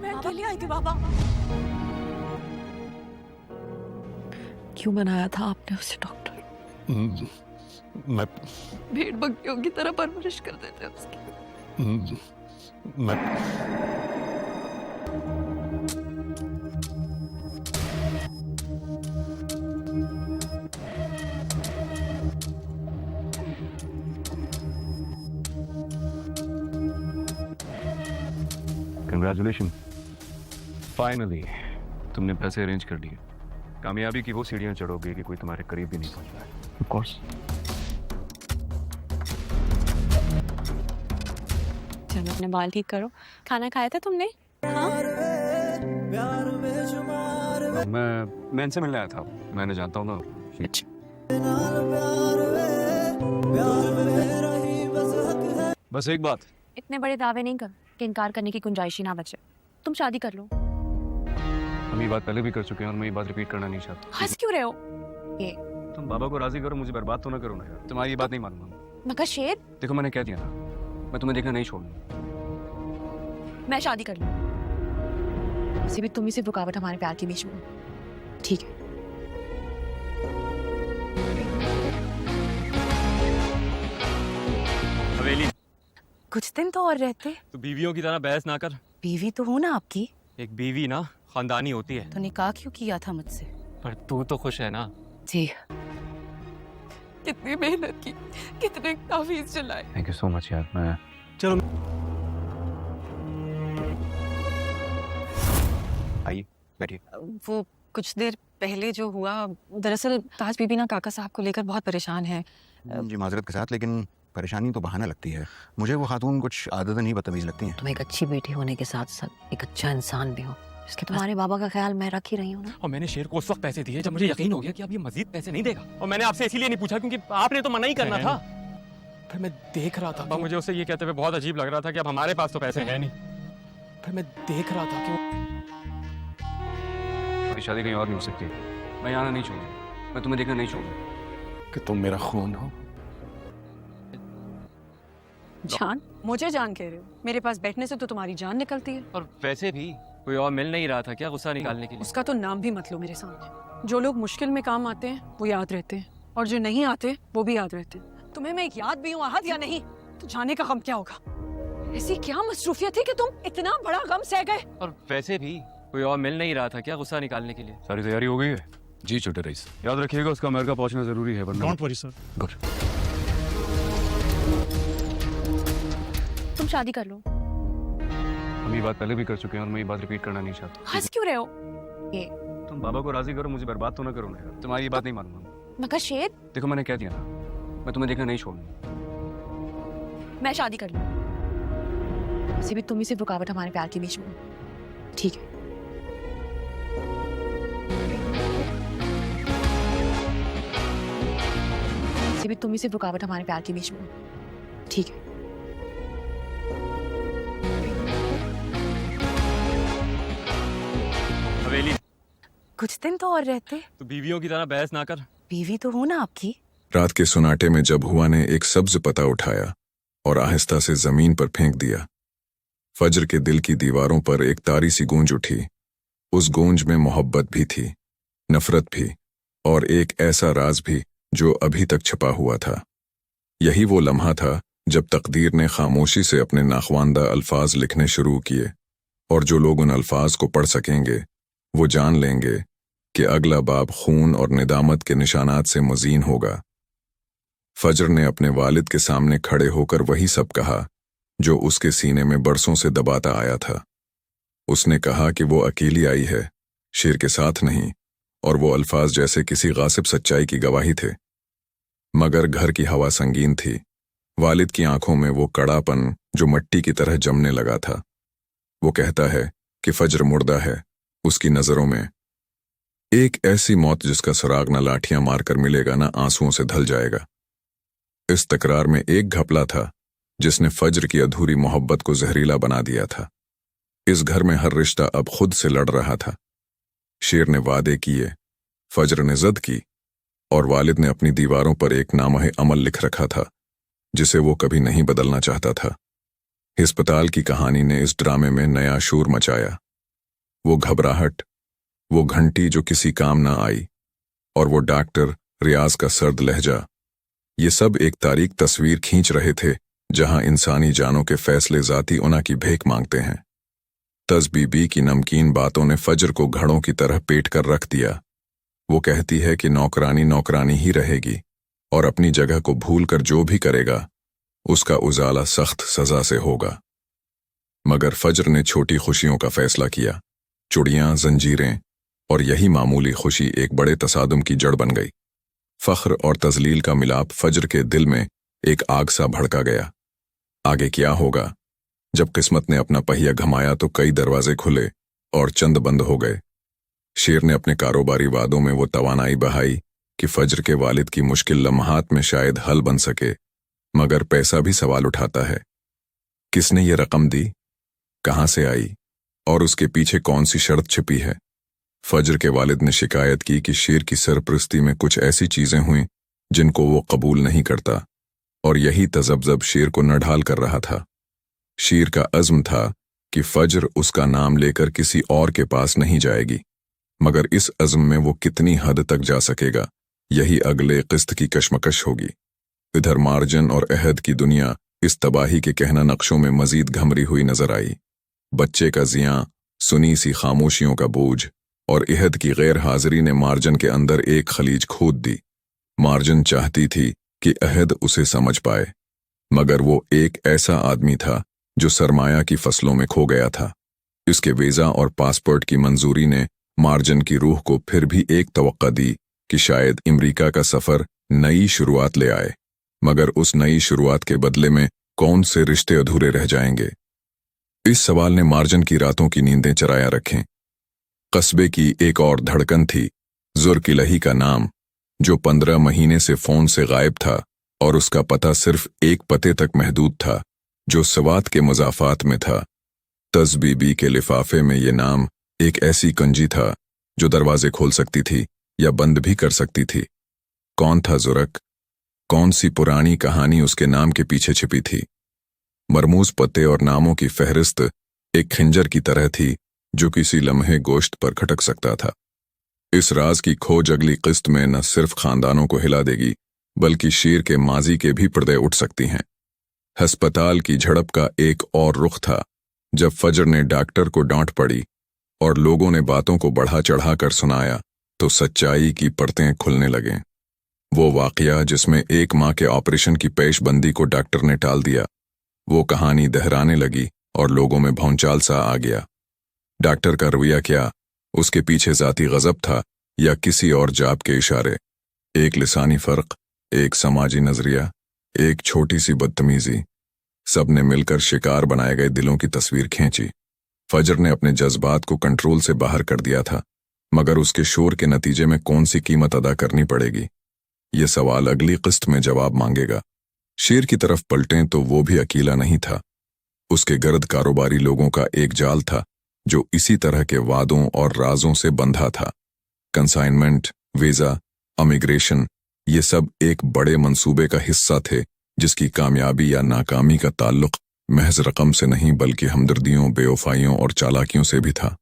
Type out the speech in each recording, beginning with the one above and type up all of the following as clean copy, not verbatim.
मैं अकेली आई थी बाबा। क्यों बनाया था आपने उसे डॉक्टर? मैं भेड़ बकरियों की तरह परवरिश कर देते उसकी। मैं कंग्रेचुलेशन, फाइनली तुमने पैसे अरेंज कर लिए। कामयाबी की वो सीढ़ियां चढ़ोगे कि कोई तुम्हारे करीब भी नहीं पहुंच पाए। Of course. चलो अपने बाल ठीक करो। खाना खाया था तुमने? हाँ? मैं इनसे मिलने आया था, मैंने जानता हूँ ना। बस एक बात, इतने बड़े दावे नहीं करो कि इनकार करने की गुंजाइश ही ना बचे। तुम शादी कर लो। हम ये बात पहले भी कर चुके हैं और मैं ये बात रिपीट करना नहीं चाहता। हंस क्यों रहे हो? ये तुम बाबा को राजी करो, मुझे बर्बाद तो ना करो ना यार। तुम्हारी ये बात नहीं मानूंगा। मगर शेर, देखो मैंने कह दिया ना, मैं तुम्हें देखना नहीं छोड़ूंगा। मैं शादी कर लूँ। वैसे भी तुम ही सिर्फ रुकावट हमारे प्यार के बीच में हो। ठीक है। हवेली, कुछ दिन तो और रहते। तो बीवियों की तरह बहस ना कर। बीवी तो हूँ ना आपकी। एक बीवी ना खानदानी होती है। तो निकाह क्यों किया था मुझसे? पर तू तो खुश है ना? जी। कितनी मेहनत की, कितने तावीज़ चलाए। थैंक यू सो मच यार। मैं चलो आइए बैठिए। वो कुछ देर पहले जो हुआ, दरअसल ताज बीबी ना काका साहब को लेकर बहुत परेशान है। जी माजरत के साथ, लेकिन परेशानी तो बहाना लगती है। मुझे वो खातून कुछ आदतन ही बदतमीज लगती हैं। तुम एक अच्छी बेटी होने के साथ साथ एक अच्छा इंसान भी हो। इसके तुम्हारे बाबा का ख्याल मैं रख ही रही हूँ ना। और मैंने शेर को उस वक्त पैसे दिए जब मुझे यकीन हो गया कि अब ये मजीद पैसे नहीं देगा। और मैंने आपसे इसीलिए नहीं पूछा क्योंकि आपने तो मना ही करना था। फिर मैं देख रहा था, मुझे उससे ये कहते हुए बहुत अजीब लग रहा था कि अब हमारे पास तो पैसे हैं नहीं। फिर मैं देख रहा था कि हमारी शादी कहीं और नहीं हो सकती। मैं यहाँ नहीं छोड़ूंगा, मैं तुम्हें देखना नहीं छोड़ूंगा। कि तुम मेरा खून हो। जान? मुझे जान कह रहे हो? मेरे पास बैठने से तो तुम्हारी जान निकलती है। और वैसे भी कोई और मिल नहीं रहा था क्या गुस्सा निकालने के लिए? उसका तो नाम भी मत लो मेरे सामने। जो लोग मुश्किल में काम आते हैं वो याद रहते हैं, और जो नहीं आते वो भी याद रहते हैं। तुम्हें मैं एक याद भी हूँ आहत या नहीं, तो जाने का गम क्या होगा? ऐसी क्या मसरूफियत थी कि तुम इतना बड़ा गम सह गए? और वैसे भी कोई और मिल नहीं रहा था क्या गुस्सा निकालने के लिए? सारी तैयारी हो गई है? जी छोटे रईस। याद रखिएगा उसका अमेरिका पहुंचना जरूरी है, वरना डोंट वरी सर। गुड। तुम शादी कर लो। हम ये बात पहले भी कर चुके हैं और मैं ये बात रिपीट करना नहीं चाहता। हंस क्यों रहे हो? ये तुम बाबा को राजी करो, मुझे बर्बाद तो ना करो ना यार। तुम्हारी ये बात नहीं मानूंगा। मगर शेर, देखो मैंने कह दिया ना, मैं तुम्हें देखना नहीं छोड़ूंगा। मैं शादी कर लूँ। वैसे भी तुम ही सिर्फ रुकावट हमारे प्यार के बीच में हो। ठीक है। वैसे भी तुम ही सिर्फ रुकावट हमारे प्यार के बीच में हो। ठीक है। हवेली, कुछ दिन तो और रहते। तो बीवियों की तरह बहस ना कर। बीवी तो हूँ ना आपकी। रात के सुनाटे में जब हुआ ने एक सब्ज पता उठाया और आहिस्ता से जमीन पर फेंक दिया, फज्र के दिल की दीवारों पर एक तारी सी गूंज उठी। उस गूंज में मोहब्बत भी थी, नफरत भी, और एक ऐसा राज भी जो अभी तक छुपा हुआ था। यही वो लम्हा था जब तकदीर ने खामोशी से अपने नाख्वानदा अल्फाज लिखने शुरू किए, और जो लोग उन अल्फाज को पढ़ सकेंगे वो जान लेंगे कि अगला बाब खून और निदामत के निशानात से मुज़ीन होगा। फज्र ने अपने वालिद के सामने खड़े होकर वही सब कहा जो उसके सीने में बरसों से दबाता आया था। उसने कहा कि वो अकेली आई है, शेर के साथ नहीं, और वो अल्फाज जैसे किसी गासिब सच्चाई की गवाही थे। मगर घर की हवा संगीन थी। वालिद की आंखों में वो कड़ापन जो मिट्टी की तरह जमने लगा था। वो कहता है कि फज्र मुर्दा है, उसकी नजरों में एक ऐसी मौत जिसका सुराग न लाठियां मारकर मिलेगा न आंसुओं से धल जाएगा। इस तकरार में एक घपला था जिसने फज्र की अधूरी मोहब्बत को जहरीला बना दिया था। इस घर में हर रिश्ता अब खुद से लड़ रहा था। शेर ने वादे किए, फज्र ने जिद की, और वालिद ने अपनी दीवारों पर एक नामह अमल लिख रखा था जिसे वो कभी नहीं बदलना चाहता था। अस्पताल की कहानी ने इस ड्रामे में नया शोर मचाया। वो घबराहट, वो घंटी जो किसी काम ना आई, और वो डॉक्टर रियाज का सर्द लहजा, ये सब एक तारीख तस्वीर खींच रहे थे जहां इंसानी जानों के फैसले ज़ाती उना की भेंक मांगते हैं। तज़बीबी की नमकीन बातों ने फजर को घड़ों की तरह पेट कर रख दिया। वो कहती है कि नौकरानी नौकरानी ही रहेगी और अपनी जगह को भूल कर जो भी करेगा उसका उजाला सख्त सजा से होगा। मगर फजर ने छोटी खुशियों का फैसला किया। चुड़ियां, जंजीरें और यही मामूली खुशी एक बड़े तसादुम की जड़ बन गई। फख्र और तजलील का मिलाप फजर के दिल में एक आग सा भड़का गया। आगे क्या होगा? जब किस्मत ने अपना पहिया घमाया तो कई दरवाजे खुले और चंद बंद हो गए। शेर ने अपने कारोबारी वादों में वो तवानाई बहाई कि फजर के वालिद की मुश्किल लम्हात में शायद हल बन सके, मगर पैसा भी सवाल उठाता है। किसने ये रकम दी, कहां से आई और उसके पीछे कौन सी शर्त छिपी है? फजर के वालिद ने शिकायत की कि शेर की सरपरस्ती में कुछ ऐसी चीजें हुई जिनको वो कबूल नहीं करता, और यही तजब्जब शेर को नढाल कर रहा था। शेर का अज़्म था कि फजर उसका नाम लेकर किसी और के पास नहीं जाएगी, मगर इस अज़्म में वो कितनी हद तक जा सकेगा, यही अगले किस्त की कशमकश होगी। इधर मार्जन और अहद की दुनिया इस तबाही के कहना नक्शों में मजीद घमरी हुई नजर आई। बच्चे का जियां, सुनी सी खामोशियों का बोझ और अहद की गैर हाजिरी ने मार्जन के अंदर एक खलीज खोद दी। मार्जन चाहती थी कि अहद उसे समझ पाए, मगर वो एक ऐसा आदमी था जो सरमाया की फसलों में खो गया था। इसके वीज़ा और पासपोर्ट की मंजूरी ने मार्जन की रूह को फिर भी एक तवक्का दी कि शायद अमेरिका का सफर नई शुरुआत ले आए, मगर उस नई शुरुआत के बदले में कौन से रिश्ते अधूरे रह जाएंगे? इस सवाल ने मार्जन की रातों की नींदें चराया रखें। कस्बे की एक और धड़कन थी, जुर्किलही का नाम, जो 15 महीने से फोन से गायब था और उसका पता सिर्फ एक पते तक महदूद था जो सवात के मुजाफात में था। तज़बीबी के लिफाफे में ये नाम एक ऐसी कंजी था जो दरवाजे खोल सकती थी या बंद भी कर सकती थी। कौन था जुरक? कौन सी पुरानी कहानी उसके नाम के पीछे छिपी थी? मरमूज पते और नामों की फहरिस्त एक खंजर की तरह थी जो किसी लम्हे गोश्त पर खटक सकता था। इस राज की खोज अगली किस्त में न सिर्फ खानदानों को हिला देगी, बल्कि शेर के माजी के भी पर्दे उठ सकती हैं। अस्पताल की झड़प का एक और रुख था जब फजर ने डॉक्टर को डांट पड़ी और लोगों ने बातों को बढ़ा चढ़ा कर सुनाया तो सच्चाई की परतें खुलने लगें। वो वाकया जिसमें एक माँ के ऑपरेशन की पेशबंदी को डॉक्टर ने टाल दिया, वो कहानी दहराने लगी और लोगों में भौंचाल सा आ गया। डॉक्टर का रवैया क्या, उसके पीछे जाती गजब था या किसी और जाप के इशारे? एक लिसानी फर्क, एक समाजी नजरिया, एक छोटी सी बदतमीजी, सब ने मिलकर शिकार बनाए गए दिलों की तस्वीर खींची। फजर ने अपने जज्बात को कंट्रोल से बाहर कर दिया था, मगर उसके शोर के नतीजे में कौन सी कीमत अदा करनी पड़ेगी, ये सवाल अगली किस्त में जवाब मांगेगा। शेर की तरफ पलटें तो वो भी अकेला नहीं था। उसके गर्द कारोबारी लोगों का एक जाल था जो इसी तरह के वादों और राजों से बंधा था। कंसाइनमेंट, वीजा, इमिग्रेशन, ये सब एक बड़े मंसूबे का हिस्सा थे जिसकी कामयाबी या नाकामी का ताल्लुक महज रकम से नहीं बल्कि हमदर्दियों, बेवफाइयों और चालाकियों से भी था।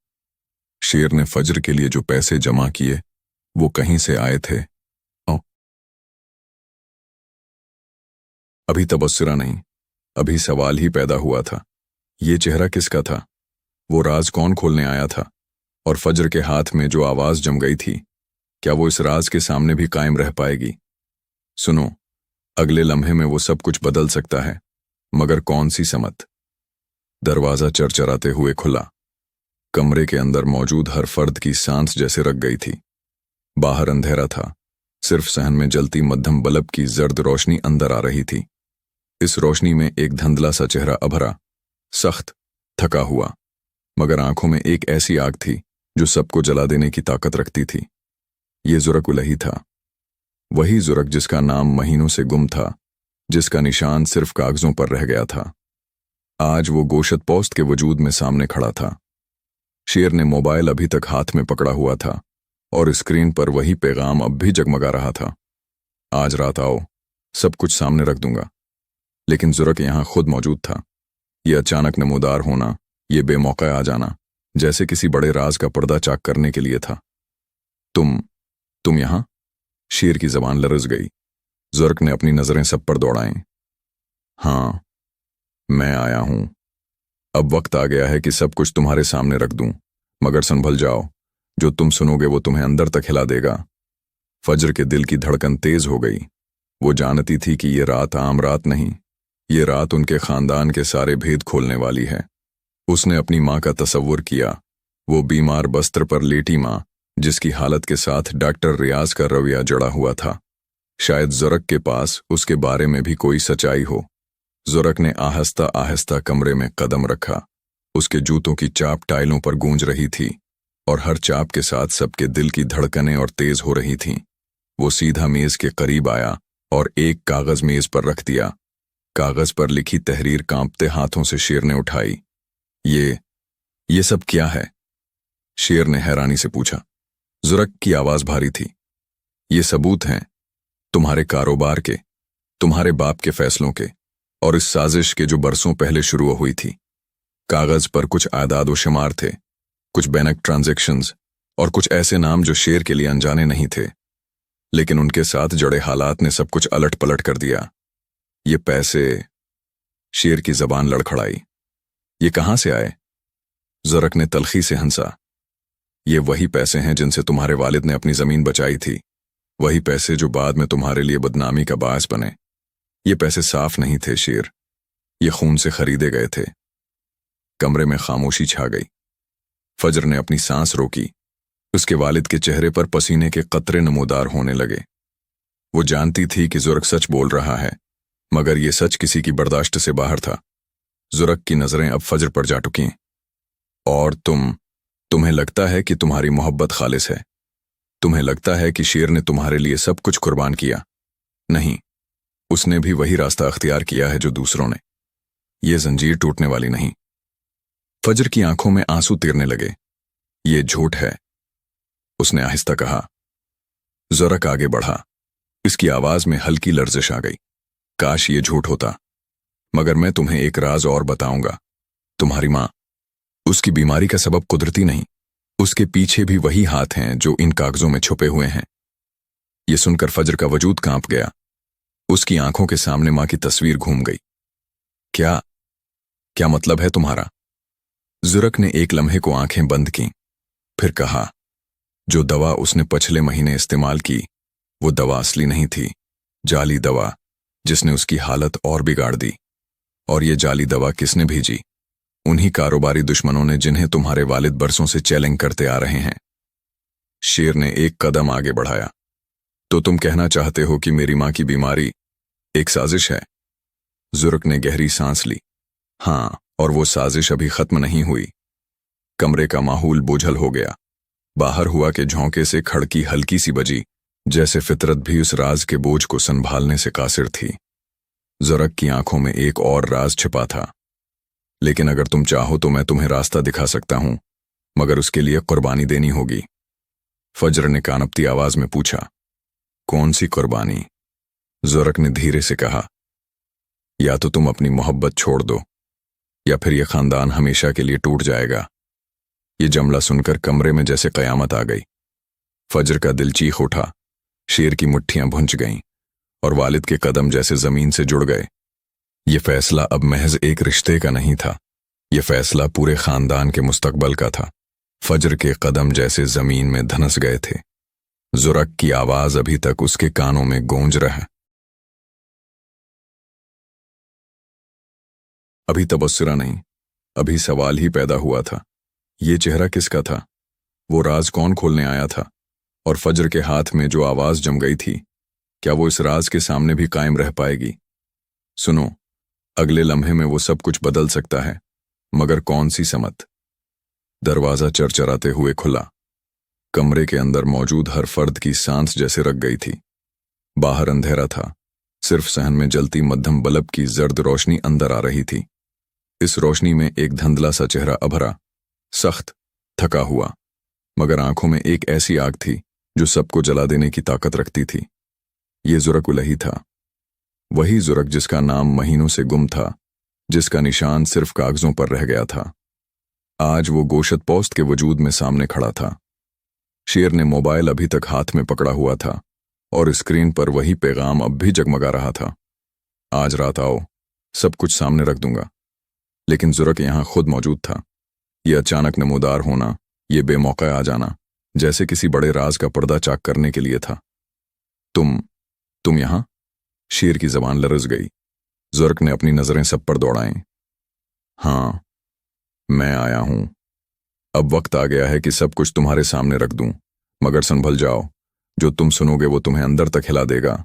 शेर ने फजर के लिए जो पैसे जमा किए वो कहीं से आए थे? अभी तबस्सुरा नहीं, अभी सवाल ही पैदा हुआ था। ये चेहरा किसका था? वो राज कौन खोलने आया था? और फजर के हाथ में जो आवाज जम गई थी, क्या वो इस राज के सामने भी कायम रह पाएगी? सुनो, अगले लम्हे में वो सब कुछ बदल सकता है, मगर कौन सी समत? दरवाजा चरचराते हुए खुला। कमरे के अंदर मौजूद हर फर्द की सांस जैसे रख गई थी। बाहर अंधेरा था, सिर्फ सहन में जलती मध्यम बल्ब की जर्द रोशनी अंदर आ रही थी। इस रोशनी में एक धुंधला सा चेहरा अभरा, सख्त, थका हुआ, मगर आंखों में एक ऐसी आग थी जो सबको जला देने की ताकत रखती थी। ये जुरक-उलही था, वही जुरक जिसका नाम महीनों से गुम था, जिसका निशान सिर्फ कागजों पर रह गया था। आज वो गोशत पोस्त के वजूद में सामने खड़ा था। शेर ने मोबाइल अभी तक हाथ में पकड़ा हुआ था, और स्क्रीन पर वही पैगाम अब भी जगमगा रहा था। आज रात आओ, सब कुछ सामने रख दूंगा। लेकिन जुरक यहां खुद मौजूद था। ये अचानक नमूदार होना, ये बेमौका आ जाना, जैसे किसी बड़े राज का पर्दा चाक करने के लिए था। तुम यहां? शेर की जबान लरज गई। जुरक ने अपनी नजरें सब पर दौड़ाईं। हाँ, मैं आया हूं। अब वक्त आ गया है कि सब कुछ तुम्हारे सामने रख दूं, मगर संभल जाओ, जो तुम सुनोगे वो तुम्हें अंदर तक हिला देगा। फज्र के दिल की धड़कन तेज हो गई। वो जानती थी कि ये रात आम रात नहीं, ये रात उनके खानदान के सारे भेद खोलने वाली है। उसने अपनी माँ का तसव्वुर किया, वो बीमार बस्तर पर लेटी माँ, जिसकी हालत के साथ डॉक्टर रियाज का रवैया जड़ा हुआ था। शायद जुरक के पास उसके बारे में भी कोई सच्चाई हो। जुरक ने आहिस्ता आहिस्ता कमरे में कदम रखा। उसके जूतों की चाप टाइलों पर गूंज रही थी और हर चाप के साथ सबके दिल की धड़कनें और तेज हो रही थीं। वो सीधा मेज के करीब आया और एक कागज मेज पर रख दिया। कागज पर लिखी तहरीर कांपते हाथों से शेर ने उठाई। ये सब क्या है? शेर ने हैरानी से पूछा। जुरक की आवाज भारी थी। ये सबूत हैं, तुम्हारे कारोबार के, तुम्हारे बाप के फैसलों के और इस साजिश के जो बरसों पहले शुरू हुई थी। कागज पर कुछ आदाद व शुमार थे, कुछ बैंक ट्रांजैक्शंस और कुछ ऐसे नाम जो शेर के लिए अनजाने नहीं थे, लेकिन उनके साथ जड़े हालात ने सब कुछ अलट पलट कर दिया। ये पैसे, शेर की जबान लड़खड़ाई। ये कहां से आए? जुरक ने तलखी से हंसा। ये वही पैसे हैं जिनसे तुम्हारे वालिद ने अपनी जमीन बचाई थी, वही पैसे जो बाद में तुम्हारे लिए बदनामी का बायस बने। ये पैसे साफ नहीं थे शेर, ये खून से खरीदे गए थे। कमरे में खामोशी छा गई। फज्र ने अपनी सांस रोकी। उसके वालिद के चेहरे पर पसीने के कतरे नमूदार होने लगे। वो जानती थी कि जुरक सच बोल रहा है, मगर ये सच किसी की बर्दाश्त से बाहर था। जुरक की नजरें अब फज्र पर जा टुकीं। और तुम्हें लगता है कि तुम्हारी मोहब्बत खालिस है? तुम्हें लगता है कि शेर ने तुम्हारे लिए सब कुछ कुर्बान किया? नहीं, उसने भी वही रास्ता अख्तियार किया है जो दूसरों ने। ये जंजीर टूटने वाली नहीं। फज्र की आंखों में आंसू तैरने लगे। ये झूठ है, उसने आहिस्ता कहा। जुरक आगे बढ़ा। इसकी आवाज में हल्की लर्जिश आ गई। काश ये झूठ होता, मगर मैं तुम्हें एक राज और बताऊंगा। तुम्हारी मां, उसकी बीमारी का सबब कुदरती नहीं, उसके पीछे भी वही हाथ हैं जो इन कागजों में छुपे हुए हैं। ये सुनकर फज्र का वजूद कांप गया। उसकी आंखों के सामने मां की तस्वीर घूम गई। क्या मतलब है तुम्हारा? जुरक ने एक लम्हे को आंखें बंद की, फिर कहा, जो दवा उसने पिछले महीने इस्तेमाल की, वो दवा असली नहीं थी, जाली दवा, जिसने उसकी हालत और बिगाड़ दी। और ये जाली दवा किसने भेजी? उन्हीं कारोबारी दुश्मनों ने जिन्हें तुम्हारे वालिद बरसों से चैलेंज करते आ रहे हैं। शेर ने एक कदम आगे बढ़ाया। तो तुम कहना चाहते हो कि मेरी मां की बीमारी एक साजिश है? जुरक ने गहरी सांस ली। हाँ, और वो साजिश अभी खत्म नहीं हुई। कमरे का माहौल बोझल हो गया। बाहर हुआ के झोंके से खड़की हल्की सी बजी, जैसे फितरत भी उस राज के बोझ को संभालने से कासिर थी। जुरक की आंखों में एक और राज छिपा था। लेकिन अगर तुम चाहो तो मैं तुम्हें रास्ता दिखा सकता हूं, मगर उसके लिए कुर्बानी देनी होगी। फज्र ने कानपती आवाज में पूछा। कौन सी कुर्बानी? जुरक ने धीरे से कहा। या तो तुम अपनी मोहब्बत छोड़ दो, या फिर यह खानदान हमेशा के लिए टूट जाएगा। ये जुमला सुनकर कमरे में जैसे कयामत आ गई। फज्र का दिल चीख उठा। शेर की मुट्ठियां भुंच गईं और वालिद के कदम जैसे जमीन से जुड़ गए। ये फैसला अब महज एक रिश्ते का नहीं था, ये फैसला पूरे खानदान के मुस्तकबल का था। फज्र के कदम जैसे जमीन में धंस गए थे। जुरक की आवाज अभी तक उसके कानों में गूंज रहा। अभी तबस्सुरा नहीं, अभी सवाल ही पैदा हुआ था। ये चेहरा किसका था? वो राज कौन खोलने आया था? और फज्र के हाथ में जो आवाज जम गई थी, क्या वो इस राज के सामने भी कायम रह पाएगी? सुनो, अगले लम्हे में वो सब कुछ बदल सकता है, मगर कौन सी समत? दरवाजा चरचराते हुए खुला। कमरे के अंदर मौजूद हर फर्द की सांस जैसे रक गई थी। बाहर अंधेरा था, सिर्फ सहन में जलती मध्यम बल्ब की जर्द रोशनी अंदर आ रही थी। इस रोशनी में एक धुंधला सा चेहरा अभरा, सख्त, थका हुआ, मगर आंखों में एक ऐसी आग थी जो सबको जला देने की ताकत रखती थी। ये जुरक उलही था, वही जुरक जिसका नाम महीनों से गुम था, जिसका निशान सिर्फ कागजों पर रह गया था। आज वो गोशत पोस्ट के वजूद में सामने खड़ा था। शेर ने मोबाइल अभी तक हाथ में पकड़ा हुआ था और स्क्रीन पर वही पैगाम अब भी जगमगा रहा था। आज रात आओ, सब कुछ सामने रख दूंगा। लेकिन जुरक यहां खुद मौजूद था। ये अचानक नमूदार होना, ये बेमौका आ जाना, जैसे किसी बड़े राज का पर्दा चाक करने के लिए था। तुम यहां? शेर की जबान लरज गई। जुरक ने अपनी नजरें सब पर दौड़ाईं। हां, मैं आया हूं। अब वक्त आ गया है कि सब कुछ तुम्हारे सामने रख दूं, मगर संभल जाओ, जो तुम सुनोगे वो तुम्हें अंदर तक हिला देगा।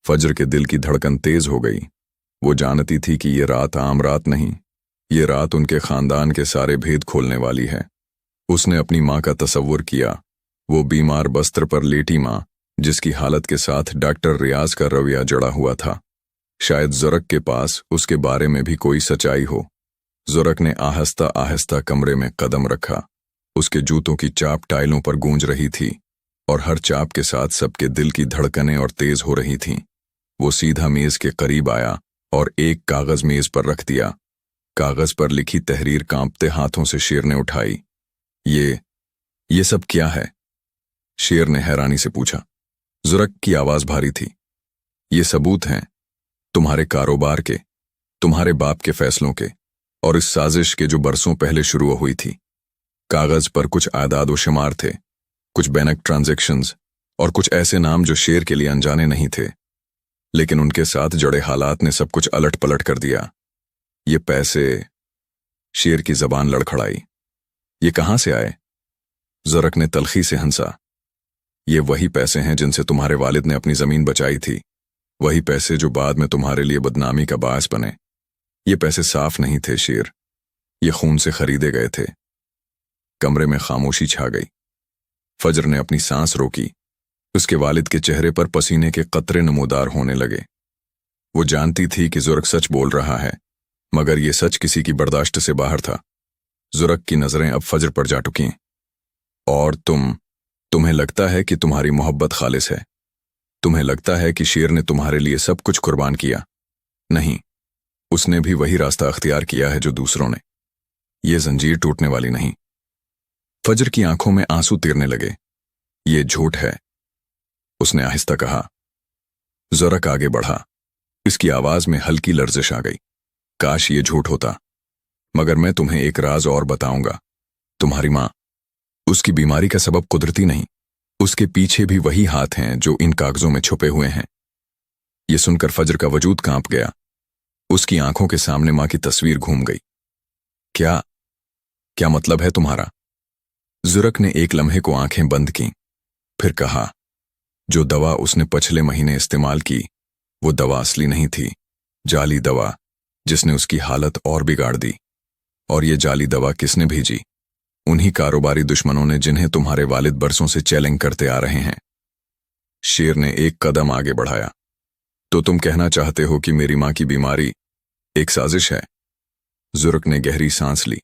फज्र के दिल की धड़कन तेज हो गई। वो जानती थी कि ये रात आम रात नहीं, ये रात उनके खानदान के सारे भेद खोलने वाली है। उसने अपनी माँ का तसव्वुर किया, वो बीमार बस्तर पर लेटी माँ, जिसकी हालत के साथ डॉक्टर रियाज का रवैया जड़ा हुआ था। शायद जुरक के पास उसके बारे में भी कोई सच्चाई हो। जुरक ने आहिस्ता आहिस्ता कमरे में कदम रखा। उसके जूतों की चाप टाइलों पर गूंज रही थी और हर चाप के साथ सबके दिल की धड़कनें और तेज हो रही थीं। वो सीधा मेज के करीब आया और एक कागज मेज पर रख दिया। कागज पर लिखी तहरीर कांपते हाथों से शेर ने उठाई। ये सब क्या है? शेर ने हैरानी से पूछा। जुरक की आवाज भारी थी। ये सबूत हैं, तुम्हारे कारोबार के, तुम्हारे बाप के फैसलों के और इस साजिश के जो बरसों पहले शुरू हुई थी। कागज पर कुछ आदाद व शुमार थे, कुछ बैंक ट्रांजैक्शंस और कुछ ऐसे नाम जो शेर के लिए अनजाने नहीं थे, लेकिन उनके साथ जड़े हालात ने सब कुछ अलट पलट कर दिया। ये पैसे, शेर की जबान लड़खड़ाई। ये कहां से आए? जुरक ने तलखी से हंसा। ये वही पैसे हैं जिनसे तुम्हारे वालिद ने अपनी जमीन बचाई थी, वही पैसे जो बाद में तुम्हारे लिए बदनामी का बायस बने। ये पैसे साफ नहीं थे शेर, ये खून से खरीदे गए थे। कमरे में खामोशी छा गई। फज्र ने अपनी सांस रोकी। उसके वालिद के चेहरे पर पसीने के कतरे नमूदार होने लगे। वो जानती थी कि जुरक सच बोल रहा है, मगर ये सच किसी की बर्दाश्त से बाहर था। जुरक की नजरें अब फज्र पर जा टुकीं। और तुम्हें लगता है कि तुम्हारी मोहब्बत खालिस है? तुम्हें लगता है कि शेर ने तुम्हारे लिए सब कुछ कुर्बान किया? नहीं, उसने भी वही रास्ता अख्तियार किया है जो दूसरों ने। ये जंजीर टूटने वाली नहीं। फज्र की आंखों में आंसू तीरने लगे। ये झूठ है, उसने आहिस्ता कहा। जुरक आगे बढ़ा। इसकी आवाज में हल्की लर्जिश आ गई। काश ये झूठ होता, मगर मैं तुम्हें एक राज और बताऊंगा। तुम्हारी मां, उसकी बीमारी का सबब कुदरती नहीं, उसके पीछे भी वही हाथ हैं जो इन कागजों में छुपे हुए हैं। ये सुनकर फज्र का वजूद कांप गया। उसकी आंखों के सामने मां की तस्वीर घूम गई। क्या मतलब है तुम्हारा? जुरक ने एक लम्हे को आंखें बंद की, फिर कहा, जो दवा उसने पिछले महीने इस्तेमाल की, वो दवा असली नहीं थी, जाली दवा, जिसने उसकी हालत और बिगाड़ दी। और ये जाली दवा किसने भेजी? उन्हीं कारोबारी दुश्मनों ने जिन्हें तुम्हारे वालिद बरसों से चैलेंज करते आ रहे हैं। शेर ने एक कदम आगे बढ़ाया। तो तुम कहना चाहते हो कि मेरी मां की बीमारी एक साजिश है? जुरक ने गहरी सांस ली।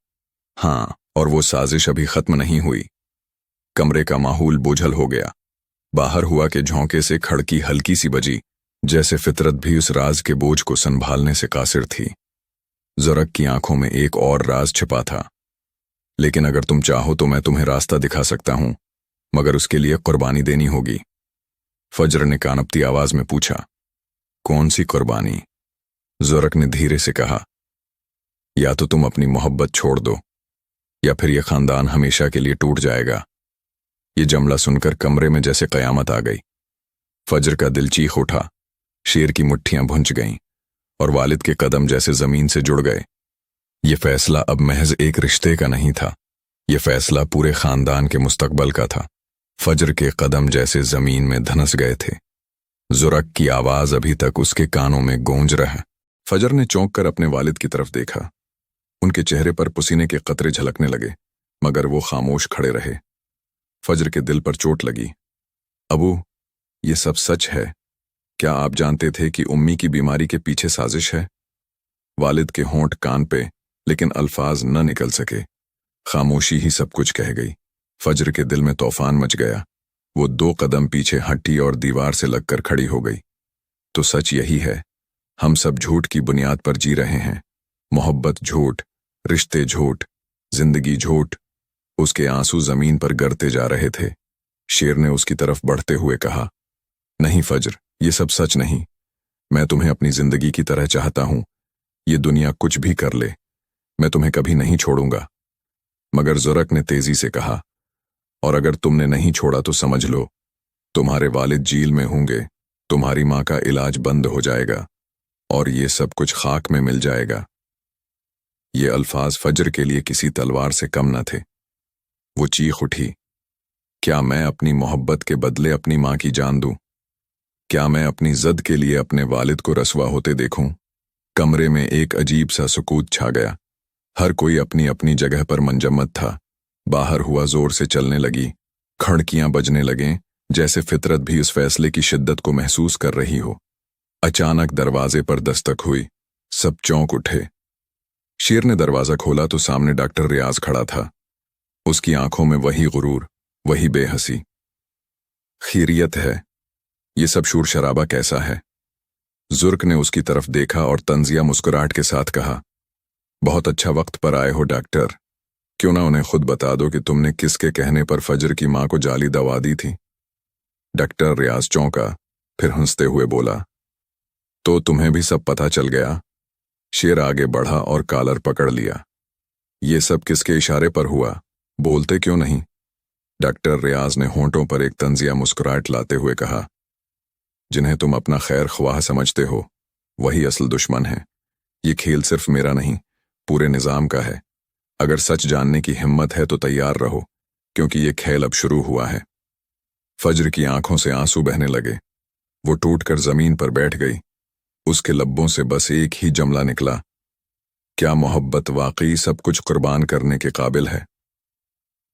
हां, और वो साजिश अभी खत्म नहीं हुई। कमरे का माहौल बोझल हो गया। बाहर हुआ के झोंके से खड़की हल्की सी बजी, जैसे फितरत भी उस राज के बोझ को संभालने से कासिर थी। जुरक की आंखों में एक और राज छिपा था। लेकिन अगर तुम चाहो तो मैं तुम्हें रास्ता दिखा सकता हूं, मगर उसके लिए कुर्बानी देनी होगी। फज्र ने कानपती आवाज में पूछा। कौन सी कुर्बानी? जुरक ने धीरे से कहा। या तो तुम अपनी मोहब्बत छोड़ दो, या फिर यह खानदान हमेशा के लिए टूट जाएगा। ये जुमला सुनकर कमरे में जैसे कयामत आ गई। फज्र का दिल चीख उठा। शेर की मुट्ठियां भुंच गईं और वालिद के कदम जैसे जमीन से जुड़ गए। ये फैसला अब महज एक रिश्ते का नहीं था, ये फैसला पूरे खानदान के मुस्तकबल का था। फज्र के कदम जैसे जमीन में धंस गए थे। जुरक की आवाज अभी तक उसके कानों में गूंज रहा। फज्र ने चौंक कर अपने वालिद की तरफ देखा। उनके चेहरे पर पसीने के कतरे झलकने लगे, मगर वो खामोश खड़े रहे। फज्र के दिल पर चोट लगी। अबू, ये सब सच है? क्या आप जानते थे कि उम्मी की बीमारी के पीछे साजिश है? वालिद के होंठ कान पे, लेकिन अल्फाज न निकल सके। खामोशी ही सब कुछ कह गई। फजर के दिल में तूफान मच गया। वो 2 कदम पीछे हटी और दीवार से लगकर खड़ी हो गई। तो सच यही है, हम सब झूठ की बुनियाद पर जी रहे हैं। मोहब्बत झूठ, रिश्ते झूठ, जिंदगी झूठ। उसके आंसू जमीन पर गिरते जा रहे थे। शेर ने उसकी तरफ बढ़ते हुए कहा, नहीं फजर, ये सब सच नहीं। मैं तुम्हें अपनी जिंदगी की तरह चाहता हूं। ये दुनिया कुछ भी कर ले, मैं तुम्हें कभी नहीं छोड़ूंगा। मगर जुरक ने तेजी से कहा, और अगर तुमने नहीं छोड़ा तो समझ लो, तुम्हारे वालिद जेल में होंगे, तुम्हारी मां का इलाज बंद हो जाएगा और ये सब कुछ खाक में मिल जाएगा। ये अल्फाज फजर के लिए किसी तलवार से कम न थे। वो चीख उठी, क्या मैं अपनी मोहब्बत के बदले अपनी मां की जान दूं? क्या मैं अपनी जिद के लिए अपने वालिद को रसवा होते देखूं? कमरे में एक अजीब सा सुकूत छा गया। हर कोई अपनी अपनी जगह पर मंजमद था। बाहर हुआ जोर से चलने लगी, खड़कियां बजने लगें, जैसे फितरत भी उस फैसले की शिद्दत को महसूस कर रही हो। अचानक दरवाजे पर दस्तक हुई। सब चौंक उठे। शेर ने दरवाजा खोला तो सामने डॉक्टर रियाज खड़ा था। उसकी आंखों में वही गुरूर, वही बेहसी। खैरियत है? ये सब शोर शराबा कैसा है? जुर्क ने उसकी तरफ देखा और तंजिया मुस्कुराहट के साथ कहा, बहुत अच्छा वक्त पर आए हो डॉक्टर। क्यों ना उन्हें खुद बता दो कि तुमने किसके कहने पर फजर की मां को जाली दवा दी थी। डॉक्टर रियाज चौंका, फिर हंसते हुए बोला, तो तुम्हें भी सब पता चल गया? शेर आगे बढ़ा और कॉलर पकड़ लिया। ये सब किसके इशारे पर हुआ? बोलते क्यों नहीं? डॉक्टर रियाज ने होंठों पर एक तंजिया मुस्कुराहट लाते हुए कहा, जिन्हें तुम अपना खैर ख्वाह समझते हो, वही असल दुश्मन है। ये खेल सिर्फ मेरा नहीं, पूरे निजाम का है। अगर सच जानने की हिम्मत है तो तैयार रहो, क्योंकि ये खेल अब शुरू हुआ है। फजर की आंखों से आंसू बहने लगे। वो टूटकर जमीन पर बैठ गई। उसके लब्बों से बस एक ही जुमला निकला, क्या मोहब्बत वाकई सब कुछ कुर्बान करने के काबिल है?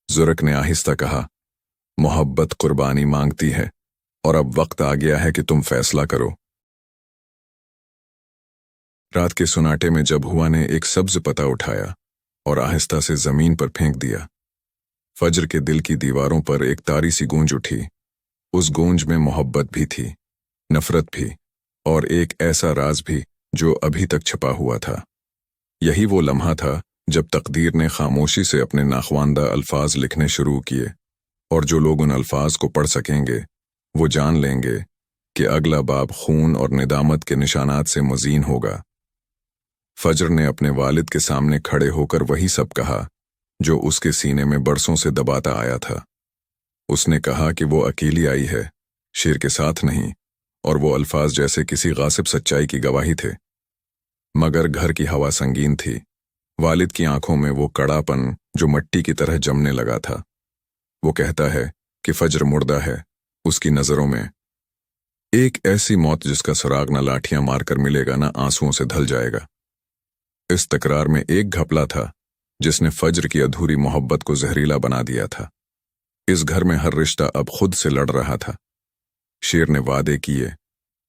जुरक ने आहिस्ता कहा, मोहब्बत कुर्बानी मांगती है, और अब वक्त आ गया है कि तुम फैसला करो। रात के सुनाटे में जब हुआ ने एक सब्ज पता उठाया और आहिस्ता से जमीन पर फेंक दिया। फजर के दिल की दीवारों पर एक तारी सी गूंज उठी। उस गूंज में मोहब्बत भी थी, नफरत भी, और एक ऐसा राज भी जो अभी तक छिपा हुआ था। यही वो लम्हा था जब तकदीर ने खामोशी से अपने नाख्वानदा अल्फाज लिखने शुरू किए, और जो लोग उन अल्फाज को पढ़ सकेंगे वो जान लेंगे कि अगला बाब खून और निदामत के निशानात से मुज़ीन होगा। फजर ने अपने वालिद के सामने खड़े होकर वही सब कहा जो उसके सीने में बरसों से दबाता आया था। उसने कहा कि वो अकेली आई है, शेर के साथ नहीं, और वो अल्फाज जैसे किसी गासिब सच्चाई की गवाही थे। मगर घर की हवा संगीन थी। वालिद की आंखों में वो कड़ापन जो मिट्टी की तरह जमने लगा था। वो कहता है कि फजर मुर्दा है, उसकी नजरों में एक ऐसी मौत जिसका सुराग न लाठियां मारकर मिलेगा, न आंसुओं से धल जाएगा। इस तकरार में एक घपला था जिसने फजर की अधूरी मोहब्बत को जहरीला बना दिया था। इस घर में हर रिश्ता अब खुद से लड़ रहा था। शेर ने वादे किए,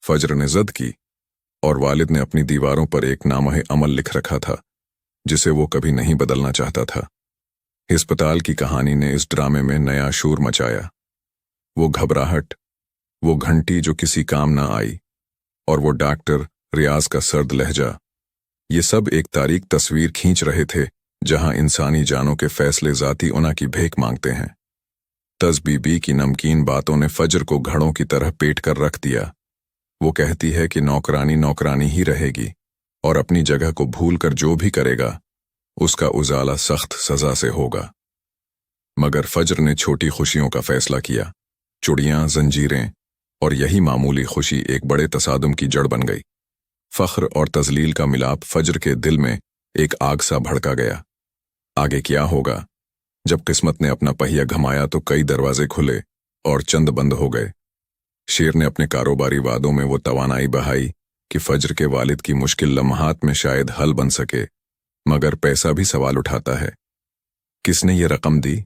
फजर ने जिद की, और वालिद ने अपनी दीवारों पर एक नामह अमल लिख रखा था जिसे वो कभी नहीं बदलना चाहता था। अस्पताल की कहानी ने इस ड्रामे में नया शोर मचाया। वो घबराहट, वो घंटी जो किसी काम ना आई, और वो डॉक्टर रियाज का सर्द लहजा, ये सब एक तारीख तस्वीर खींच रहे थे जहां इंसानी जानों के फैसले जाती उना की भेंक मांगते हैं। तज़बीबी की नमकीन बातों ने फजर को घड़ों की तरह पेट कर रख दिया। वो कहती है कि नौकरानी नौकरानी ही रहेगी, और अपनी जगह को भूल कर जो भी करेगा उसका उजाला सख्त सजा से होगा। मगर फजर ने छोटी खुशियों का फैसला किया। चुड़ियां, जंजीरें, और यही मामूली खुशी एक बड़े तसादुम की जड़ बन गई। फख्र और तजलील का मिलाप फजर के दिल में एक आग सा भड़का गया। आगे क्या होगा? जब किस्मत ने अपना पहिया घमाया तो कई दरवाजे खुले और चंद बंद हो गए। शेर ने अपने कारोबारी वादों में वो तवानाई बहाई कि फजर के वालिद की मुश्किल लम्हात में शायद हल बन सके, मगर पैसा भी सवाल उठाता है। किसने ये रकम दी,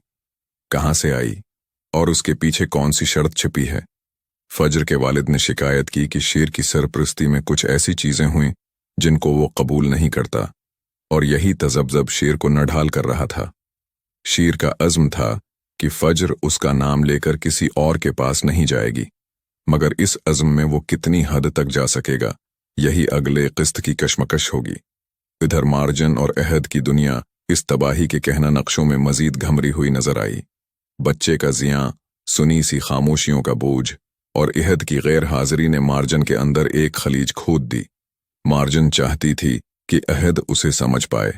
कहां से आई, और उसके पीछे कौन सी शर्त छिपी है? फजर के वालिद ने शिकायत की कि शेर की सरपरस्ती में कुछ ऐसी चीजें हुई जिनको वो कबूल नहीं करता, और यही तजब्जब शेर को नढाल कर रहा था। शेर का अज़्म था कि फज्र उसका नाम लेकर किसी और के पास नहीं जाएगी, मगर इस अज़्म में वो कितनी हद तक जा सकेगा, यही अगले किस्त की कशमकश होगी। इधर मार्जन और अहद की दुनिया इस तबाही के कहना नक्शों में मजीद घमरी हुई नजर आई। बच्चे का जियां, सुनी सी खामोशियों का बोझ और अहद की गैर हाजिरी ने मार्जन के अंदर एक खलीज खोद दी। मार्जन चाहती थी कि अहद उसे समझ पाए,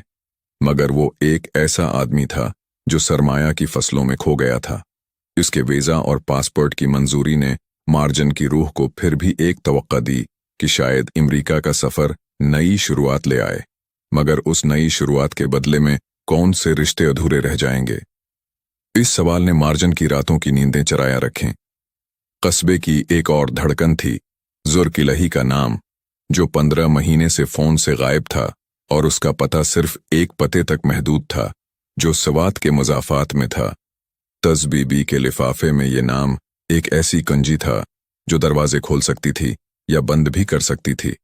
मगर वो एक ऐसा आदमी था जो सरमाया की फसलों में खो गया था। इसके वीज़ा और पासपोर्ट की मंजूरी ने मार्जन की रूह को फिर भी एक तवक्का दी कि शायद अमरीका का सफ़र नई शुरुआत ले आए, मगर उस नई शुरुआत के बदले में कौन से रिश्ते अधूरे रह जाएंगे। इस सवाल ने मार्जन की रातों की नींदें चराया रखें। कस्बे की एक और धड़कन थी, जुर्किलही का नाम, जो 15 महीने से फ़ोन से गायब था और उसका पता सिर्फ एक पते तक महदूद था, जो सवात के मुज़ाफ़ात में था। तज़बीबी के लिफाफे में ये नाम एक ऐसी कंजी था जो दरवाजे खोल सकती थी या बंद भी कर सकती थी।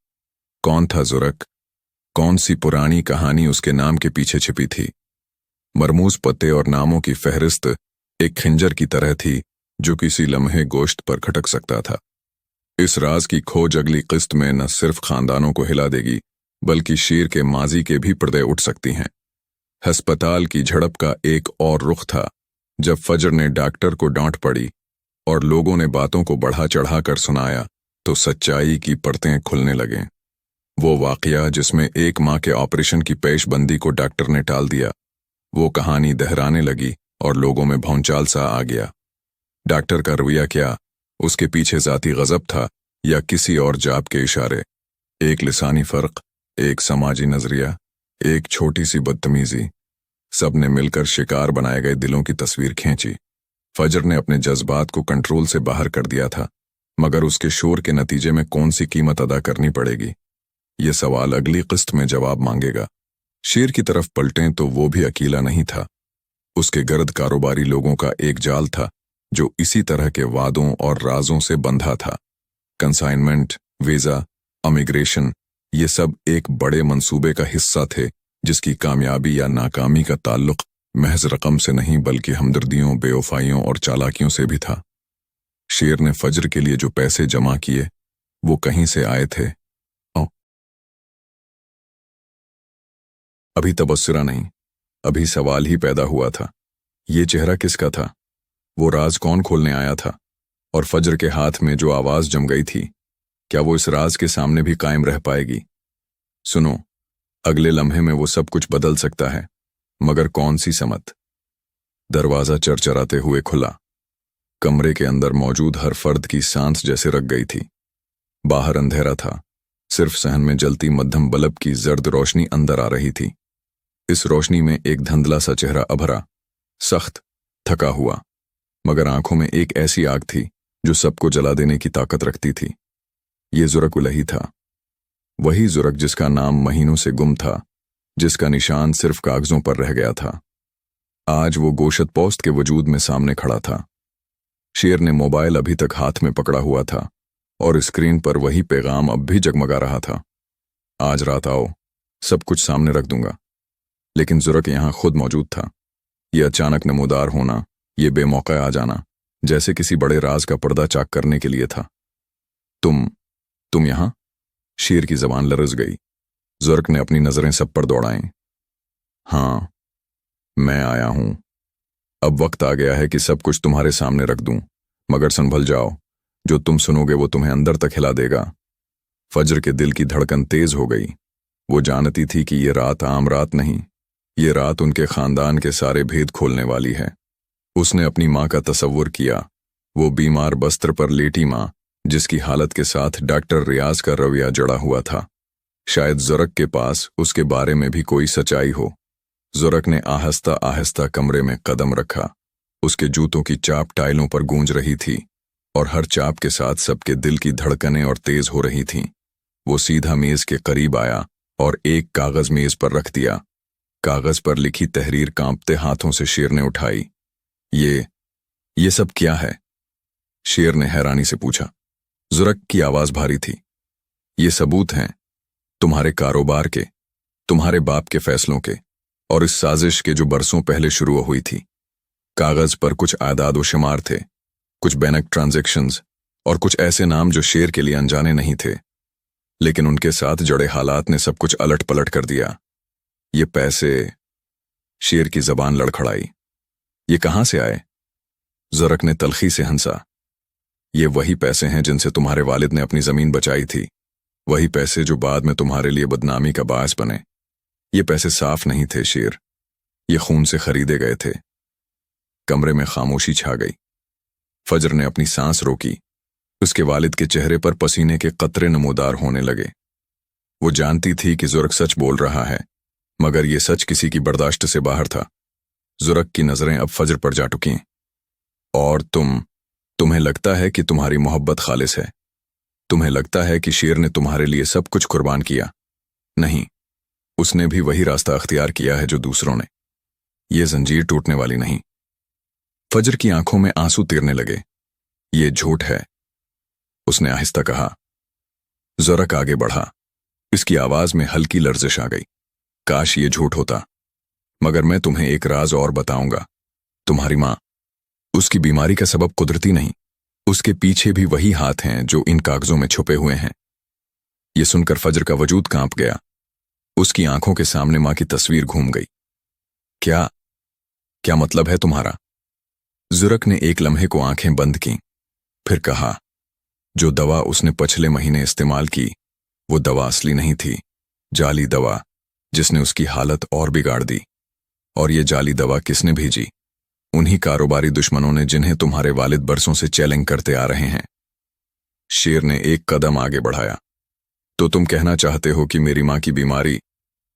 कौन था जुरक? कौन सी पुरानी कहानी उसके नाम के पीछे छिपी थी? मरमूज पते और नामों की फहरिस्त एक खंजर की तरह थी जो किसी लम्हे गोश्त पर खटक सकता था। इस राज की खोज अगली किस्त में न सिर्फ खानदानों को हिला देगी, बल्कि शेर के माजी के भी पर्दे उठ सकती हैं। हस्पताल की झड़प का एक और रुख था, जब फजर ने डॉक्टर को डांट पड़ी और लोगों ने बातों को बढ़ा चढ़ा कर सुनाया, तो सच्चाई की परतें खुलने लगें। वो वाकया जिसमें एक माँ के ऑपरेशन की पेशबंदी को डॉक्टर ने टाल दिया, वो कहानी दोहराने लगी और लोगों में भौंचाल सा आ गया। डॉक्टर का रवैया क्या, उसके पीछे ज़ाती गज़ब था या किसी और जाप के इशारे? एक लिसानी फ़र्क, एक समाजी नज़रिया, एक छोटी सी बदतमीजी, सब ने मिलकर शिकार बनाए गए दिलों की तस्वीर खींची। फजर ने अपने जज्बात को कंट्रोल से बाहर कर दिया था, मगर उसके शोर के नतीजे में कौन सी कीमत अदा करनी पड़ेगी, ये सवाल अगली किस्त में जवाब मांगेगा। शेर की तरफ पलटें तो वो भी अकेला नहीं था। उसके गर्द कारोबारी लोगों का एक जाल था जो इसी तरह के वादों और राजों से बंधा था। कंसाइनमेंट, वीज़ा, इमिग्रेशन, ये सब एक बड़े मंसूबे का हिस्सा थे, जिसकी कामयाबी या नाकामी का ताल्लुक महज रकम से नहीं बल्कि हमदर्दियों, बेवफाइयों और चालाकियों से भी था। शेर ने फजर के लिए जो पैसे जमा किए वो कहीं से आए थे? अभी तबस्सुरा नहीं, अभी सवाल ही पैदा हुआ था। ये चेहरा किसका था? वो राज कौन खोलने आया था? और फजर के हाथ में जो आवाज जम गई थी, क्या वो इस राज के सामने भी कायम रह पाएगी? सुनो, अगले लम्हे में वो सब कुछ बदल सकता है, मगर कौन सी समत? दरवाजा चरचराते हुए खुला। कमरे के अंदर मौजूद हर फर्द की सांस जैसे रख गई थी। बाहर अंधेरा था, सिर्फ सहन में जलती मध्यम बल्ब की जर्द रोशनी अंदर आ रही थी। इस रोशनी में एक धुंधला सा चेहरा अभरा, सख्त, थका हुआ, मगर आंखों में एक ऐसी आग थी जो सबको जला देने की ताकत रखती थी। ये जुरक-उलही था, वही जुरक जिसका नाम महीनों से गुम था, जिसका निशान सिर्फ कागजों पर रह गया था। आज वो गोशत पोस्त के वजूद में सामने खड़ा था। शेर ने मोबाइल अभी तक हाथ में पकड़ा हुआ था और स्क्रीन पर वही पैगाम अब भी जगमगा रहा था। आज रात आओ, सब कुछ सामने रख दूंगा। लेकिन जुरक यहां खुद मौजूद था। ये अचानक नमूदार होना, ये बेमौका आ जाना, जैसे किसी बड़े राज का पर्दा चाक करने के लिए था। तुम यहां? शेर की जबान लरज गई। जुरक ने अपनी नजरें सब पर दौड़ाईं। हां, मैं आया हूं। अब वक्त आ गया है कि सब कुछ तुम्हारे सामने रख दूं, मगर संभल जाओ, जो तुम सुनोगे वो तुम्हें अंदर तक हिला देगा। फजर के दिल की धड़कन तेज हो गई। वो जानती थी कि ये रात आम रात नहीं, ये रात उनके खानदान के सारे भेद खोलने वाली है। उसने अपनी माँ का तसव्वुर किया, वो बीमार बस्तर पर लेटी माँ, जिसकी हालत के साथ डॉक्टर रियाज का रवैया जड़ा हुआ था। शायद जुरक के पास उसके बारे में भी कोई सच्चाई हो। जुरक ने आहिस्ता आहिस्ता कमरे में कदम रखा। उसके जूतों की चाप टाइलों पर गूंज रही थी और हर चाप के साथ सबके दिल की धड़कनें और तेज हो रही थीं। वो सीधा मेज के करीब आया और एक कागज मेज पर रख दिया। कागज पर लिखी तहरीर कांपते हाथों से शेर ने उठाई। ये सब क्या है? शेर ने हैरानी से पूछा। जुरक की आवाज भारी थी। ये सबूत हैं, तुम्हारे कारोबार के, तुम्हारे बाप के फैसलों के और इस साजिश के जो बरसों पहले शुरू हुई थी। कागज पर कुछ आदाद व शुमार थे, कुछ बैंक ट्रांजैक्शंस और कुछ ऐसे नाम जो शेर के लिए अनजाने नहीं थे, लेकिन उनके साथ जड़े हालात ने सब कुछ अलट पलट कर दिया। ये पैसे, शेर की जबान लड़खड़ाई। ये कहां से आए? ज़रक ने तलखी से हंसा। ये वही पैसे हैं जिनसे तुम्हारे वालिद ने अपनी जमीन बचाई थी, वही पैसे जो बाद में तुम्हारे लिए बदनामी का बायस बने। ये पैसे साफ नहीं थे शेर, ये खून से खरीदे गए थे। कमरे में खामोशी छा गई। फजर ने अपनी सांस रोकी। उसके वालिद के चेहरे पर पसीने के कतरे नमूदार होने लगे। वो जानती थी कि ज़ुरक सच बोल रहा है, मगर ये सच किसी की बर्दाश्त से बाहर था। ज़ुरक की नजरें अब फजर पर जा टुकीं। और तुम्हें लगता है कि तुम्हारी मोहब्बत खालिस है? तुम्हें लगता है कि शेर ने तुम्हारे लिए सब कुछ कुर्बान किया? नहीं, उसने भी वही रास्ता अख्तियार किया है जो दूसरों ने। ये जंजीर टूटने वाली नहीं। फजर की आंखों में आंसू तीरने लगे। ये झूठ है, उसने आहिस्ता कहा। ज़रक आगे बढ़ा। इसकी आवाज में हल्की लर्जिश आ गई। काश ये झूठ होता, मगर मैं तुम्हें एक राज और बताऊंगा। तुम्हारी मां, उसकी बीमारी का सबब कुदरती नहीं, उसके पीछे भी वही हाथ हैं जो इन कागजों में छुपे हुए हैं। ये सुनकर फजर का वजूद कांप गया। उसकी आंखों के सामने मां की तस्वीर घूम गई। क्या मतलब है तुम्हारा? ज़ुरक ने एक लम्हे को आंखें बंद की, फिर कहा, जो दवा उसने पिछले महीने इस्तेमाल की, वो दवा असली नहीं थी, जाली दवा, जिसने उसकी हालत और बिगाड़ दी। और ये जाली दवा किसने भेजी? उन्हीं कारोबारी दुश्मनों ने जिन्हें तुम्हारे वालिद बरसों से चैलेंज करते आ रहे हैं। शेर ने एक कदम आगे बढ़ाया। तो तुम कहना चाहते हो कि मेरी मां की बीमारी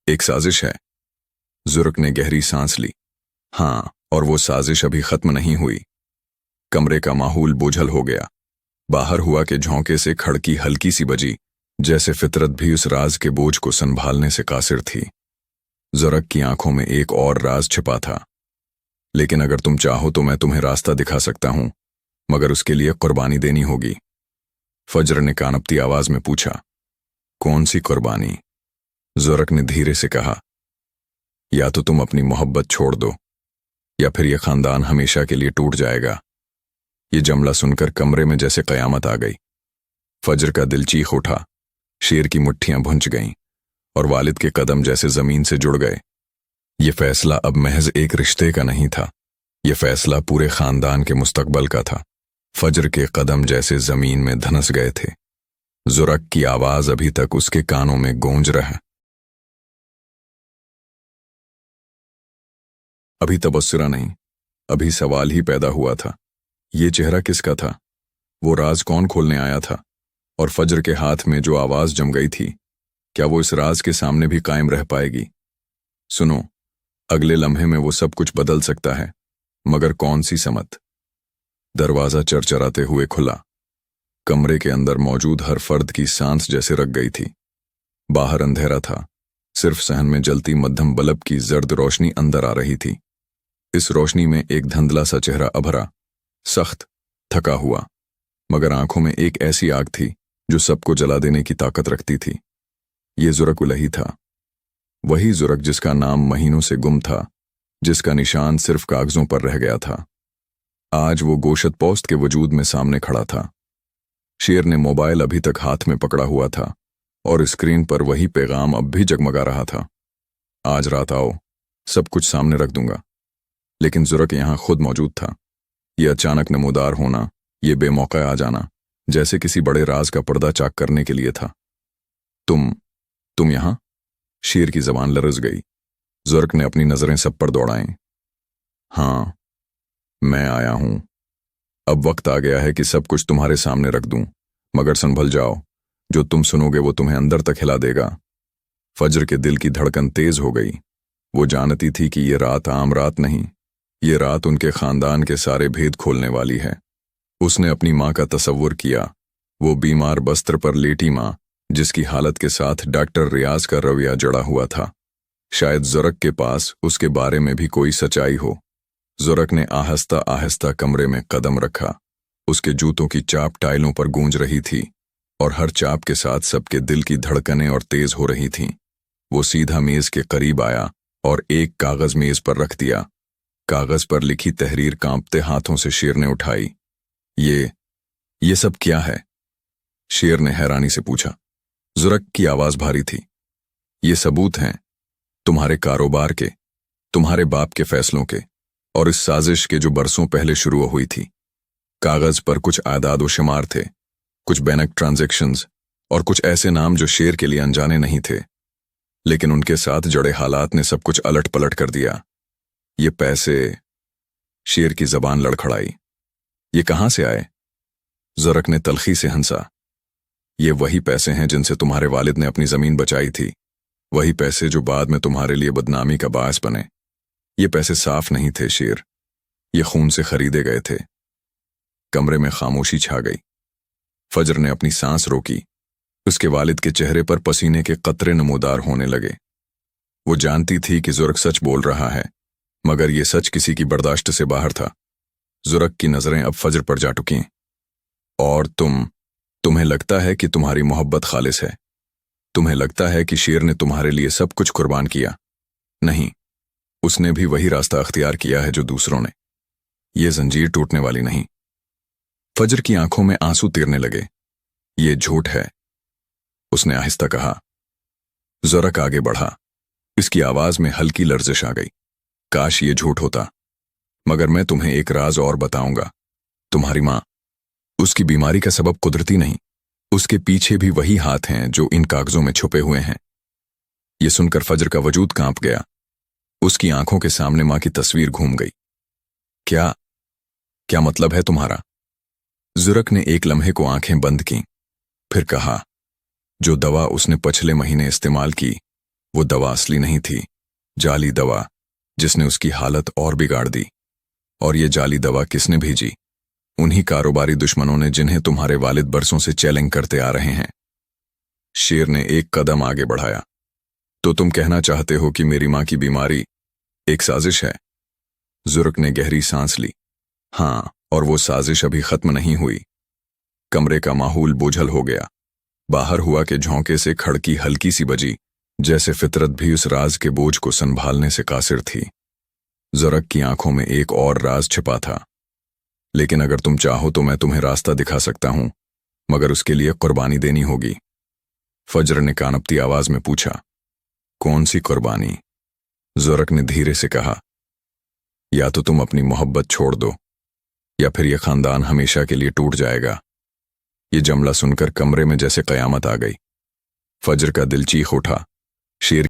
एक साजिश है? ज़ुरक ने गहरी सांस ली। हाँ, और वो साजिश अभी खत्म नहीं हुई। कमरे का माहौल बोझल हो गया। बाहर हुआ के झोंके से खड़की हल्की सी बजी, जैसे फितरत भी उस राज के बोझ को संभालने से कासिर थी। ज़रक की आंखों में एक और राज छिपा था। लेकिन अगर तुम चाहो तो मैं तुम्हें रास्ता दिखा सकता हूं, मगर उसके लिए कुर्बानी देनी होगी। फजर ने कानपती आवाज में पूछा। कौन सी कुर्बानी? ज़रक ने धीरे से कहा, या तो तुम अपनी मोहब्बत छोड़ दो, या फिर यह खानदान हमेशा के लिए टूट जाएगा। ये जमला सुनकर कमरे में जैसे कयामत आ गई। फजर का दिल चीख उठा। शेर की मुट्ठियां भुंच गईं और वालिद के कदम जैसे जमीन से जुड़ गए। ये फैसला अब महज एक रिश्ते का नहीं था, ये फैसला पूरे खानदान के मुस्तकबल का था। फजर के कदम जैसे जमीन में धंस गए थे। ज़ुरक की आवाज अभी तक उसके कानों में गूंज रहा। अभी तबस्सुरा नहीं, अभी सवाल ही पैदा हुआ था। ये चेहरा किसका था? वो राज कौन खोलने आया था? और फजर के हाथ में जो आवाज जम गई थी, क्या वो इस राज के सामने भी कायम रह पाएगी? सुनो, अगले लम्हे में वो सब कुछ बदल सकता है, मगर कौन सी समत? दरवाजा चरचराते हुए खुला। कमरे के अंदर मौजूद हर फर्द की सांस जैसे रख गई थी। बाहर अंधेरा था, सिर्फ सहन में जलती मध्यम बल्ब की जर्द रोशनी अंदर आ रही थी। इस रोशनी में एक धुंधला सा चेहरा अभरा, सख्त, थका हुआ, मगर आंखों में एक ऐसी आग थी जो सबको जला देने की ताकत रखती थी। ये ज़ुरक उलही था, वही ज़ुरक जिसका नाम महीनों से गुम था, जिसका निशान सिर्फ कागजों पर रह गया था। आज वो गोशत पोस्त के वजूद में सामने खड़ा था। शेर ने मोबाइल अभी तक हाथ में पकड़ा हुआ था और स्क्रीन पर वही पैगाम अब भी जगमगा रहा था। आज रात आओ, सब कुछ सामने रख दूंगा। लेकिन ज़ुरक यहां खुद मौजूद था। ये अचानक नमूदार होना, ये बेमौका आ जाना, जैसे किसी बड़े राज का पर्दा चाक करने के लिए था। तुम यहां? शेर की जबान लरज गई। ज़ुरक ने अपनी नजरें सब पर दौड़ाईं। हां, मैं आया हूं। अब वक्त आ गया है कि सब कुछ तुम्हारे सामने रख दूं, मगर संभल जाओ, जो तुम सुनोगे वो तुम्हें अंदर तक हिला देगा। फजर के दिल की धड़कन तेज हो गई। वो जानती थी कि ये रात आम रात नहीं, ये रात उनके खानदान के सारे भेद खोलने वाली है। उसने अपनी मां का तसव्वुर किया, वो बीमार बस्तर पर लेटी मां, जिसकी हालत के साथ डॉक्टर रियाज का रवैया जड़ा हुआ था। शायद ज़ुरक के पास उसके बारे में भी कोई सच्चाई हो। ज़ुरक ने आहिस्ता आहिस्ता कमरे में कदम रखा। उसके जूतों की चाप टाइलों पर गूंज रही थी और हर चाप के साथ सबके दिल की धड़कनें और तेज हो रही थीं। वो सीधा मेज के करीब आया और एक कागज मेज पर रख दिया। कागज पर लिखी तहरीर कांपते हाथों से शेर ने उठाई। ये सब क्या है? शेर ने हैरानी से पूछा। जुरक की आवाज भारी थी। ये सबूत हैं तुम्हारे कारोबार के, तुम्हारे बाप के फैसलों के और इस साजिश के जो बरसों पहले शुरू हुई थी। कागज पर कुछ आदाद व शुमार थे, कुछ बैंक ट्रांजैक्शंस और कुछ ऐसे नाम जो शेर के लिए अनजाने नहीं थे, लेकिन उनके साथ जड़े हालात ने सब कुछ अलट पलट कर दिया। ये पैसे, शेर की जबान लड़खड़ाई। ये कहां से आए? जुरक ने तलखी से हंसा। ये वही पैसे हैं जिनसे तुम्हारे वालिद ने अपनी जमीन बचाई थी, वही पैसे जो बाद में तुम्हारे लिए बदनामी का बायस बने। ये पैसे साफ नहीं थे शेर, ये खून से खरीदे गए थे। कमरे में खामोशी छा गई। फजर ने अपनी सांस रोकी। उसके वालिद के चेहरे पर पसीने के कतरे नमूदार होने लगे। वो जानती थी कि जुरक सच बोल रहा है, मगर ये सच किसी की बर्दाश्त से बाहर था। जुरक की नजरें अब फजर पर जा टुकीं। और तुम्हें लगता है कि तुम्हारी मोहब्बत खालिस है? तुम्हें लगता है कि शेर ने तुम्हारे लिए सब कुछ कुर्बान किया? नहीं, उसने भी वही रास्ता अख्तियार किया है जो दूसरों ने। ये जंजीर टूटने वाली नहीं। फजर की आंखों में आंसू तीरने लगे। ये झूठ है, उसने आहिस्ता कहा। जुरक आगे बढ़ा। इसकी आवाज में हल्की लर्जिश आ गई। काश ये झूठ होता, मगर मैं तुम्हें एक राज और बताऊंगा। तुम्हारी मां, उसकी बीमारी का सबब कुदरती नहीं, उसके पीछे भी वही हाथ हैं जो इन कागजों में छुपे हुए हैं। यह सुनकर फजर का वजूद कांप गया। उसकी आंखों के सामने मां की तस्वीर घूम गई। क्या मतलब है तुम्हारा? जुरक ने एक लम्हे को आंखें बंद की, फिर कहा, जो दवा उसने पिछले महीने इस्तेमाल की वो दवा असली नहीं थी, जाली दवा, जिसने उसकी हालत और बिगाड़ दी। और ये जाली दवा किसने भेजी? उन्हीं कारोबारी दुश्मनों ने जिन्हें तुम्हारे वालिद बरसों से चैलेंज करते आ रहे हैं। शेर ने एक कदम आगे बढ़ाया। तो तुम कहना चाहते हो कि मेरी मां की बीमारी एक साजिश है? जुरक ने गहरी सांस ली। हाँ, और वो साजिश अभी खत्म नहीं हुई। कमरे का माहौल बोझल हो गया। बाहर हुआ के झोंके से खड़की हल्की सी बजी, जैसे फितरत भी उस राज के बोझ को संभालने से कासिर थी। जुरक की आंखों में एक और राज छिपा था। लेकिन अगर तुम चाहो तो मैं तुम्हें रास्ता दिखा सकता हूं, मगर उसके लिए कुर्बानी देनी होगी। फजर ने कानपती आवाज में पूछा। कौन सी कुर्बानी? जुरक ने धीरे से कहा। या तो तुम अपनी मोहब्बत छोड़ दो, या फिर यह खानदान हमेशा के लिए टूट जाएगा। ये जुमला सुनकर कमरे में जैसे कयामत आ गई। फजर का दिल चीख उठा। शेर